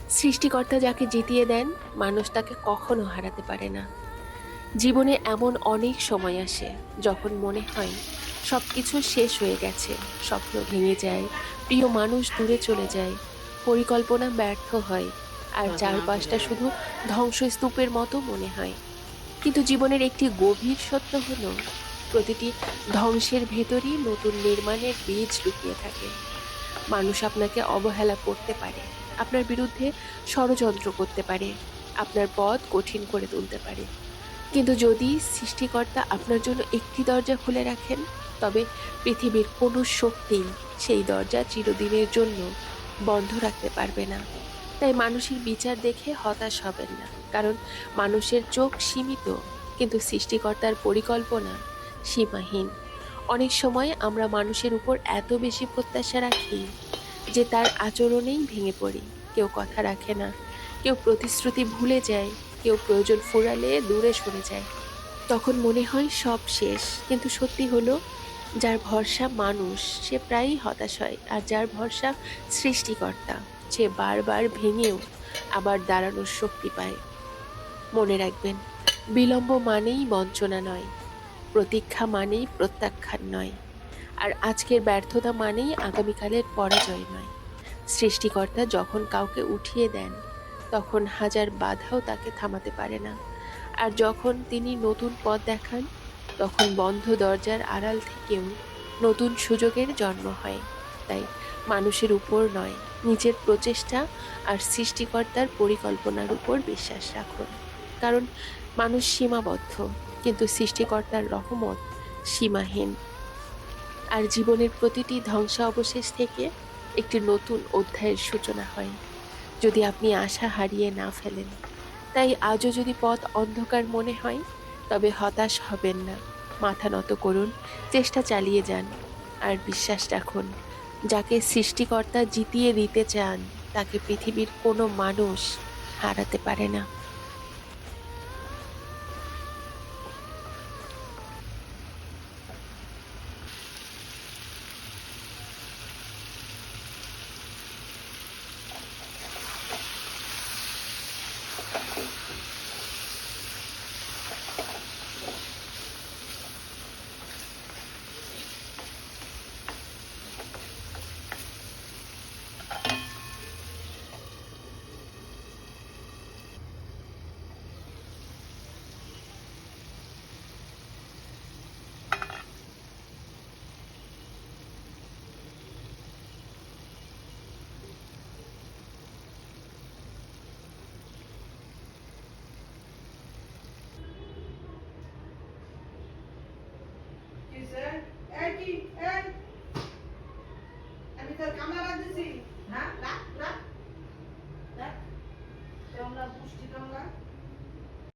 সৃষ্টিকর্তা যাকে জিতিয়ে দেন, মানুষ তাকে কখনো হারাতে পারে না। জীবনে এমন অনেক সময় আসে যখন মনে হয় সবকিছু শেষ হয়ে গেছে, স্বপ্ন ভেঙে যায়, প্রিয় মানুষ দূরে চলে যায়, পরিকল্পনা ব্যর্থ হয়, আর চারপাশটা শুধু ধ্বংসস্তূপের মতো মনে হয়। কিন্তু জীবনের একটি গভীর সত্য হলো, প্রতিটি ধ্বংসের ভেতরই নতুন নির্মাণের বীজ লুকিয়ে থাকে। মানুষ আপনাকে অবহেলা করতে পারে, আপনার বিরুদ্ধে ষড়যন্ত্র করতে পারে, আপনার পথ কঠিন করে তুলতে পারে, কিন্তু যদি সৃষ্টিকর্তা আপনার জন্য একটি দরজা খুলে রাখেন, তবে পৃথিবীর কোনো শক্তিই সেই দরজা চিরদিনের জন্য বন্ধ রাখতে পারবে না। তাই মানুষের বিচার দেখে হতাশ হবেন না, কারণ মানুষের চোখ সীমিত, কিন্তু সৃষ্টিকর্তার পরিকল্পনা সীমাহীন। অনেক সময় আমরা মানুষের উপর এত বেশি প্রত্যাশা রাখি যে তার আচরণেই ভেঙে পড়ি। কেউ কথা রাখে না, কেউ প্রতিশ্রুতি ভুলে যায়, কেউ প্রয়োজন ফুরালে দূরে সরে যায়। তখন মনে হয় সব শেষ, কিন্তু সত্যি হলো, যার ভরসা মানুষ সে প্রায়ই হতাশ হয়, আর যার ভরসা সৃষ্টিকর্তা সে বারবার ভেঙেও আবার দাঁড়ানোর শক্তি পায়। মনে রাখবেন, বিলম্ব মানেই বঞ্চনা নয়, প্রতীক্ষা মানেই প্রত্যাখ্যান নয়, আর আজকের ব্যর্থতা মানেই আগামীকালের পরাজয় নয়। সৃষ্টিকর্তা যখন কাউকে উঠিয়ে দেন, তখন হাজার বাধাও তাকে থামাতে পারে না। আর যখন তিনি নতুন পথ দেখান, তখন বন্ধ দরজার আড়াল থেকেও নতুন সুযোগের জন্ম হয়। তাই মানুষের উপর নয়, নিজের প্রচেষ্টা আর সৃষ্টিকর্তার পরিকল্পনার উপর বিশ্বাস রাখুন। কারণ মানুষ সীমাবদ্ধ, কিন্তু সৃষ্টিকর্তার রহমত সীমাহীন। আর জীবনের প্রতিটি ধ্বংসাবশেষ থেকে একটি নতুন অধ্যায়ের সূচনা হয়, যদি আপনি আশা হারিয়ে না ফেলেন। তাই আজও যদি পথ অন্ধকার মনে হয়, তবে হতাশ হবেন না, মাথা নত করুন, চেষ্টা চালিয়ে যান, আর বিশ্বাস রাখুন, যাকে সৃষ্টিকর্তা জিতিয়ে দিতে চান তাকে পৃথিবীর কোনো মানুষ হারাতে পারে না।